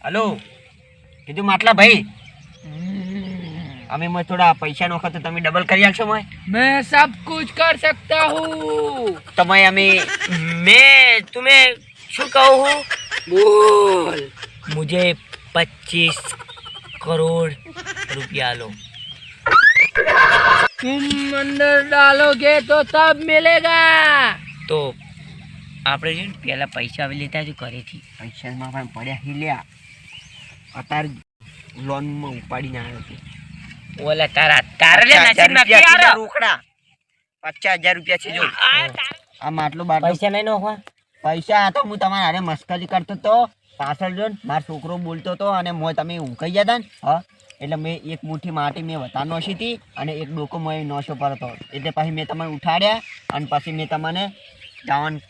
Hello કીધું માટલા ભાઈ અમે मैं थोड़ा पैसा नो तो તમે ડબલ કરી આલશો मैं सब कुछ कर सकता हूँ તમે અમે मैं तुम्हें शू कहूँ हूँ बोल मुझे 25 करोड़ रुपया लो तुम अंदर डालोगे तो तब मिलेगा तो આપણે જે પહેલા પૈસા આવી લેતા જ ઘરેથી પૈસામાં પણ પડ્યા હિલ્યા અત્યારે લોનમાં ઉપાડીને આવ્યો છે ઓલા તારા લે નસીબમાં કે આરો રોકડા 50000 રૂપિયા છે જો આ માટલું બાટલું પૈસા નહીં નોખવા પૈસા આ તો હું તમારા હારે મસ્કરી કરતો તો પાછળ જો મારો છોકરો બોલતો તો અને મોય તમે ઊંઘાઈ ગયા હતા ને હા એટલે મેં એક મુઠ્ઠી માટી મેં વતા નોશી હતી અને એક ડોકો મોય નોશો પડતો એટલે પછી મેં તમને ઉઠાડ્યા અને પછી મેં તમને જવાનું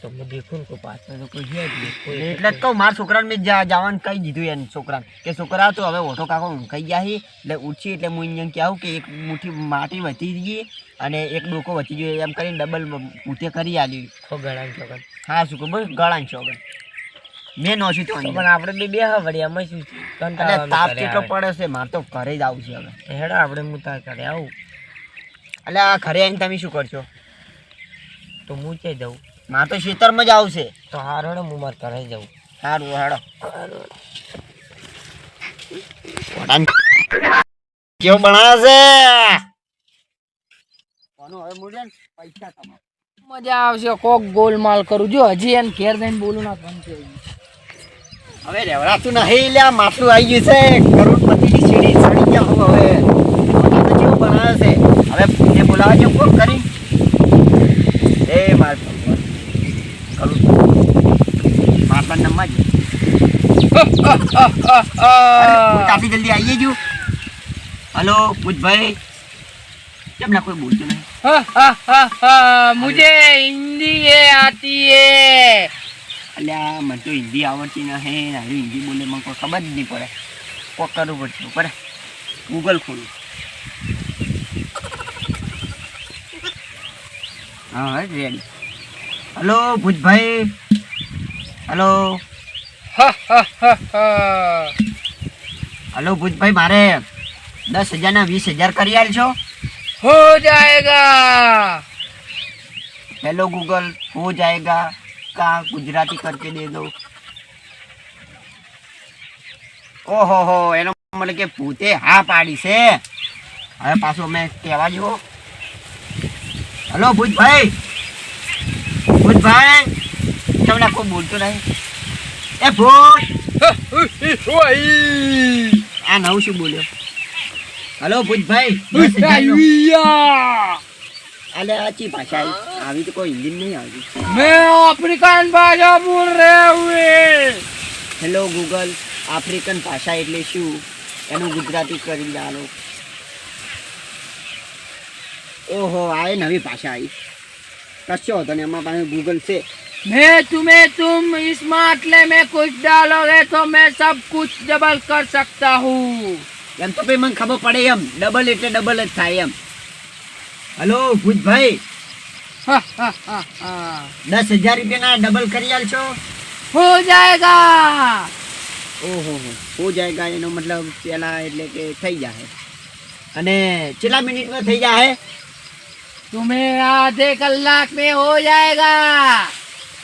તો હું દેખું કે પાછળ તો કોઈ છે જ એટલે જ કહું મારા છોકરાને મેં જવાનું કહી દીધું એને છોકરાને કે છોકરા તો હવે ઓટો કાકો ઊંઘાઈ ગયા છે એટલે ઉઠી એટલે હું અહીંયા કહું કે એક મુઠ્ઠી માટી વધી ગઈ અને એક ડોકો વધી ગયો એમ કરીને ડબલ પૂતે કરી આલી ગળાન ચોગન હા શું કહું ગળાન ચોગન મેં નોશું તો પણ આપણે બે વળી અમે શું એટલે તાપ કેટલો પડે છે મારે તો ઘરે જ આવું છે હવે હેડા આપણે હું તાર ઘરે આવું એટલે આ ઘરે આવીને તમે શું કરશો તો હું ક્યાં જાઉં મારે તો ખેતરમાં જ આવશે તો હારો ને હું મારે ઘરે જાઉં સારું હાડો કેવું બનાવે છે પૈસા તમારે મજા આવશે કોક ગોલમાલ કરું જો હજી એને ઘેર જઈને બોલું ના ફોન છે હવે રેવડાતું નહીં લ્યા માટલું આવી ગયું છે કરોડપતિની સીડી ચડી ગયા હું હવે કેવું બનાવે છે હવે પૂને બોલાવે છે કોક કરી એ માર માટલા નંબર કાફી જલ્દી આવીએ જો હલો પૂછભાઈ કેમ ના કોઈ બોલતું નહીં मुझे हिंदी ये आती है અલ્યા મને તો હિન્દી આવડતી નહીં ને હારી હિન્દી બોલે મને કોઈ ખબર જ નહીં પડે કોક કરવું પડશે ઉપર ગૂગલ ખોલું હા રેડી હલો ભૂતભાઈ હલો હલો ભૂતભાઈ મારે 10,000 ના 20,000 કરી આલશો हो जाएगा हेलो गूगल हो जाएगा का गुजराती करके दे दो ओहो हो एनो मतलब के पूते हा पाड़ी से હવે પાછો મેં કહેવા જો હલો ભૂતભાઈ તમને કોઈ બોલતો નહીં એ ભૂત આ નવું શું બોલ્યો હલો ભૂતભાઈ અલે આચી ભાષા આવી તો કોઈ હિન્દી નહીં આવતી मैं अफ्रीकन भाषा बोल रहे हुए હેલો ગૂગલ આફ્રિકન ભાષા એટલે શું એનું ગુજરાતી કરી ચાલો ઓહો આ એ નવી ભાષા આવી કશો હતો ને એમાં પાસે ગૂગલ છે तुम इस माटले में कुछ डालोगे तो मैं सब कुछ डबल कर सकता हूँ એમ તો ભાઈ મને ખબર પડે એમ ડબલ એટલે ડબલ જ થાય એમ હલો ભૂતભાઈ 10,000 રૂપિયાના ડબલ કરી આલશો हो जाएगा ઓહો હો જાયગા એનો મતલબ પેલા એટલે કે થઈ જાય અને કેટલા મિનિટમાં થઈ જાય तुम्हें आधे कलाक में हो जाएगा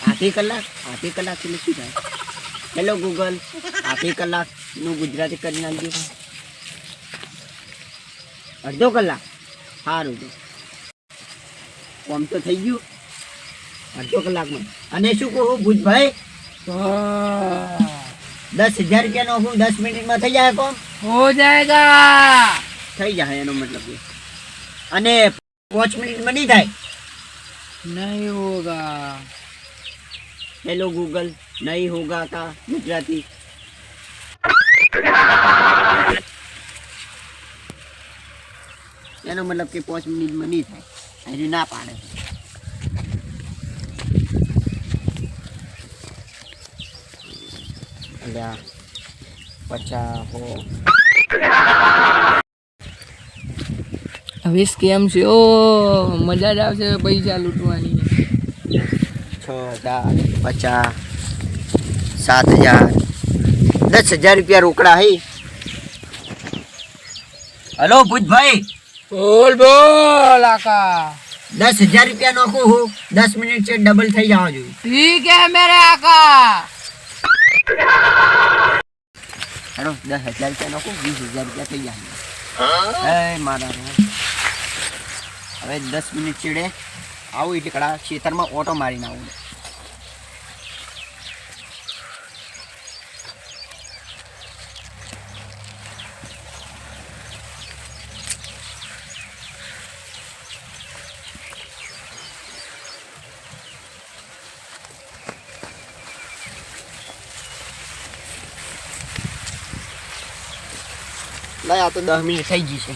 આધી કલાક એટલે શું થાય હેલો ગૂગલ આધી કલાકનું ગુજરાતી કરી નાખજો અડધો કલાક સારું તો કોમ તો થઈ ગયું અડધો કલાકમાં અને શું કહું ભૂતભાઈ 10,000 રૂપિયાનો હું 10 મિનિટમાં થઈ જાય કોમ हो जाएगा થઈ જાય એનો મતલબ અને 5 મિનિટમાં નહીં થાય नहीं होगा હેલો ગૂગલ નહીં હોગા કા ગુજરાતી એનો મતલબ કે 5 મિનિટમાં નહીં થાય હજી ના પાડે અલ્યા 50 હો હવે સ્કેમ છે ઓ મજા જ આવશે પૈસા લૂંટવાની 6,000 50 7,000 10,000 રૂપિયા રોકડા હે. હલો ભૂતભાઈ, બોલ બોલ આકા. 10,000 રૂપિયા નાખું હું, 10 મિનિટ છે ડબલ થઈ જવા જોઈએ. ઠીક હે મેરે આકા. હેલો 10,000 રૂપિયા નાખું, 20,000 રૂપિયા થઈ જાય. મારા હવે 10 મિનિટ ચીડે આવું એટલે કડા ખેતરમાં ઓટો મારીને આવું. લાય આ તો 10 મિનિટ થઈ ગઈ છે.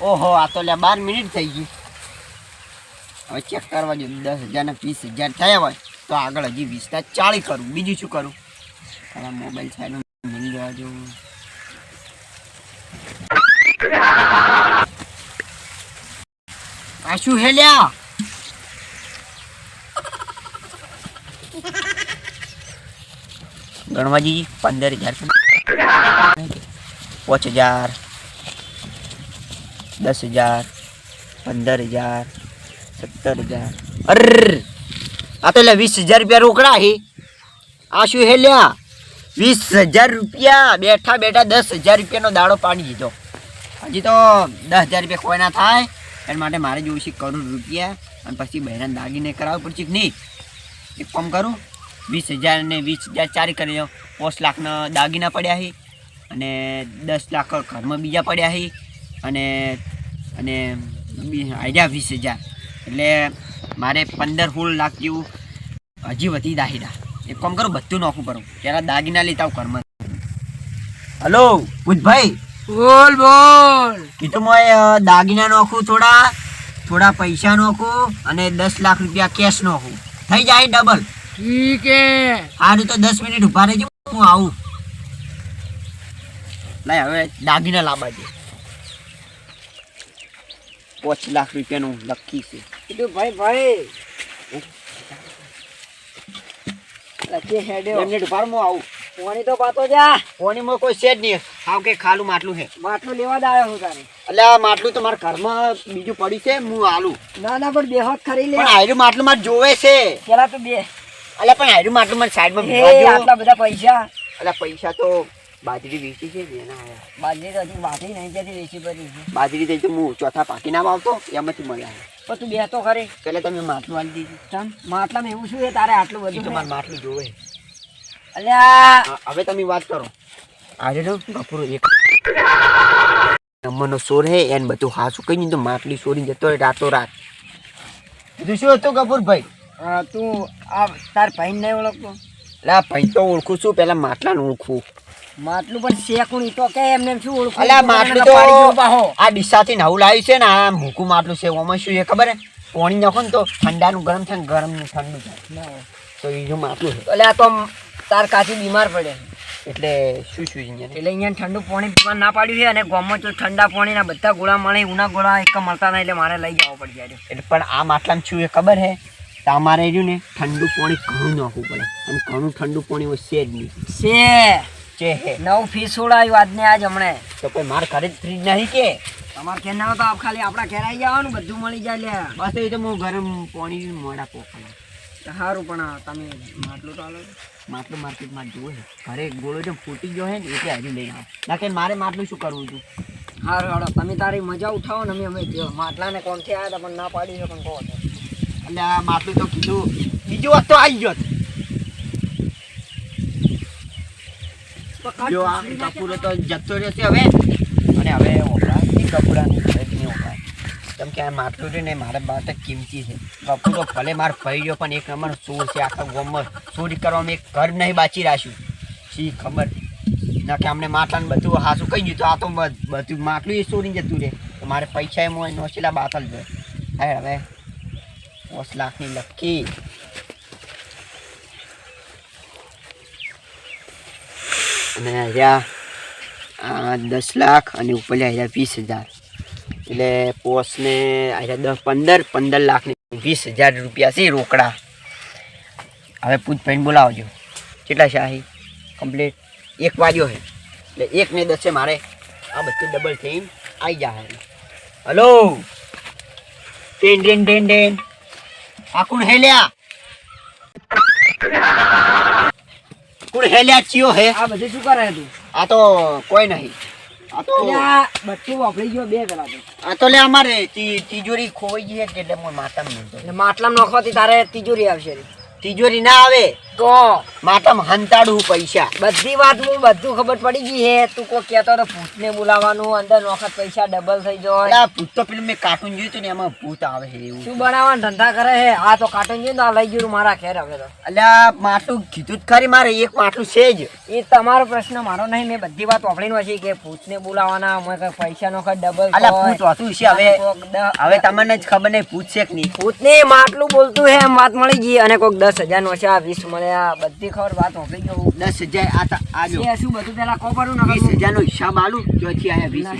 ઓહો આ તો 12 મિનિટ થઈ ગઈ. હવે ચેક કરવા જો 10,000 ને 20,000 થયા હોય તો આગળ હજી 20 ના 40 કરું. બીજું શું કરું? તારા મોબાઈલ સાઈડ મળી જવા જો. આ શું હે લ્યા? ગણવાજી 15,000 5,000 10,000 15,000 17,000. અરે આ તો 20,000 રૂપિયા રોકડા હે. આ શું હે લ્યા? 20,000 રૂપિયા બેઠા બેઠા 10,000 રૂપિયાનો દાડો પાડી દીધો. હજી તો 10,000 રૂપિયા કોઈ ના થાય એના માટે મારે જોવું છે કરોડ રૂપિયા. અને પછી બહેરાન દાગીને કરાવવું પડશે કે નહીં? એક કામ કરું, 20,000 ને 20,000 ચારી કરી દો. 5 લાખના દાગીના પડ્યા છે અને 10 લાખ ઘરમાં બીજા પડ્યા છે અને અને આઈડિયા 20,000 એટલે મારે 15-16 લાખ જેવું હજી વધી દાહીડા. એક કામ કરું, બધું નાખવું પડું. પહેલાં દાગીના લેતા આવું ઘરમાં. હલો ભૂતભાઈ, બોલ બોલ. કીધું મેં દાગીના નાખું, થોડા પૈસા નાખું અને 10 લાખ રૂપિયા કેશ નાખું. થઈ જાય ડબલ. ઠીક હે. સારું તો 10 મિનિટ ઉભા રહેજો, હું આવું. લાય હવે દાગીના લાવવા દે. 5 લાખ રૂપિયાનું લખી છે. કીધું ભાઈ લખી હેડ્યો. 2 મિનિટ ઉભા રહો, હું આવું. પાણી તો પાતો જા. પાણીમાં કોઈ છે જ નહીં. હાવ કે ખાલું માટલું છે. માટલું લેવા જ આવ્યો હું તારે. એટલે આ માટલું તો મારા ઘરમાં બીજું પડ્યું છે, હું આલું. ના ના પણ બે હાથ ખરી લે. પણ આયરું માટલું મારે જોવે છે. પેલા તો બે. એટલે પણ આયરું માટલું મારે સાઈડમાં હે ભેગા જો. આટલા બધા પૈસા. એટલે પૈસા તો બાજરી વેચી છે ને એના આયા. બાજરી તો હજી વાટી નહીં જતી વેચી પડી છે. બાજરી તો જો હું ચોથા પાકી ના આવતો એમાંથી મળ્યા. પણ તું બે તો ખરી. એટલે તમે માટલું આલી દીધું. ચમ માટલામાં એવું શું છે તારે આટલું એ બધું? તો મારે માટલું જોવે. અલ્યા હવે તમે વાત કરો. આજે તો કપૂરો એક નંબરનો સોર હે એને બધું હાસું કહી દીધું. માટલી સોરી જતો રહે રાતો રાત. બીજું શું હતું કપૂરભાઈ? તું આ તાર ભાઈ નહીં ઓળખતો? એટલે આ ભાઈ તો ઓળખું છું, પેલા માટલાને ઓળખું. માટલું પણ શેકું ઈ તો કે એમને એમ શું ઓળખું? અલ્યા માટલું તો આ ડીસાથી નવું લાવ્યું છે ને, આ મૂકું માટલું છે. ઓમાં શું છે ખબર હે? પાણી નાખો ને તો ઠંડાનું ગરમ થાય ને ગરમનું ઠંડુ થાય. તો એનું માટલું છે. અલ્યા તો તાર કાચી બીમાર પડે એટલે શું અહીંયા એટલે અહીંયા ઠંડુ પાણી પીવા ના પાડ્યું છે. અને ગામમાં તો ઠંડા પાણીના બધા ગોળા મળે, ઉના ગોળા એક મળતા નહીં એટલે મારે લઈ જવું પડશે. એટલે પણ આ માટલામાં શું છે ખબર હે? તમારે રહ્યું ને ઠંડુ પાણી ઘણું નાખવું પડે અને ઘણું ઠંડુ પાણી હોય છે જ નહીં. છે નવું ફીસ છોડાયું આજને આજ હમણે. તો કોઈ માર ઘરે જ ફ્રીજ નહીં કે? તમારે ઘેર ના હોય તો આપ ખાલી આપણા ઘેર આવી જવાનું, બધું મળી જાય. લે બસ એ તો હું ગરમ પાણી મોડા પોખવાનું. સારું પણ તમે માટલું તો આલો. માટલું માર્કેટમાં જોવે ઘરે ગોળો જો ફૂટી ગયો હે ને એટલે હજી લઈને આવો. ના કે મારે માટલું શું કરવું હતું? સારું હાલો તમે તારી મજા ઉઠાવો ને અમે માટલાને કોણથી આવ્યા હતા પણ ના પાડી છે પણ કહો. એટલે આ માટલું તો કીધું બીજું વાત તો આવી ગયો. જો આ કપૂરો તો જતો રહેશે હવે. અને હવે ઓપરા કપૂરાની ઘરેથી નહીં ઓપરાય. કેમ કે આ માટલું છે ને મારા માટે કિંમતી છે. કપૂરો ભલે માર ફરી ગયો પણ એક નંબર ચોર છે. આખા ગામમાં ચોરી કરવામાં એક ઘર નહીં બાચી રાખ્યું. શી ખબર ના કે અમને માટલાને બધું હાસું કહી દીધું. આ તો બધું માટલું એ ચોરી જતું રહે. તો મારે પૈસા એમ હોય નોશેલા બાતલ જોઈએ. હવે 5 લાખની લખી. અને અહીંયા 10 લાખ અને ઉપર અહીંયા 20,000 એટલે પોસને અહીંયા 15 લાખ ને 20,000 રૂપિયા છે રોકડા. હવે પૂછભાઈને બોલાવજો કેટલા શાહી. કમ્પ્લીટ 1 વાગ્યો છે એટલે 1 ને 10 મારે આ બધું ડબલ થઈને આવી જાય. Hello ten ten ten ten આ કોણ હેલ્યા ચિયો હે? આ બધું શું કરે તું? આ તો કોઈ નહીં. આ તો બધું વાપરી ગયો 2 કલાક. આ તો લે અમારે તિજોરી ખોવાઈ ગઈ છે એટલે હું માતામ નતો. એટલે માટલામાં નોખવાથી તારે તિજોરી આવશે. તિજોરી ના આવે તો માતામ હંતાડું પૈસા. બધી વાત હું બધું ખબર પડી ગઈ હે. તું કોઈ કહેતો તો ભૂતને બોલાવવાનું, અંદર નોખત પૈસા ડબલ થઈ જાય. અલા ભૂત તો પેલું મેં કાર્ટૂન જોયું હતું ને એમાં ભૂત આવે છે એવું. શું બનાવવાના ધંધા કરે હે? આ તો કાર્ટૂન જોઈને આ લઈ ગયું મારા ઘેર. હવે તો અલ્યા માટલું કીધું જ ખરી, મારે એક માટલું છે જ. એ તમારો પ્રશ્ન, મારો નહીં. મેં બધી વાત વાપરીને છે કે ભૂતને બોલાવવાના, અમે કઈ પૈસા નો ડબલ. અલ્યા ભૂત હોતું છે. હવે તમને જ ખબર નહીં ભૂત છે કે નહીં. ભૂતને માટલું બોલતું હે એમ વાત મળી ગઈ. અને કોઈક 10,000 નો છે, 20 મળ્યા. બધી ખબર વાત વાપરી ગયો. 10,000 આજો શું બધું પેલા ખબર 20,000 નો હિસાબ આલું. ચોથી આયા 20,000.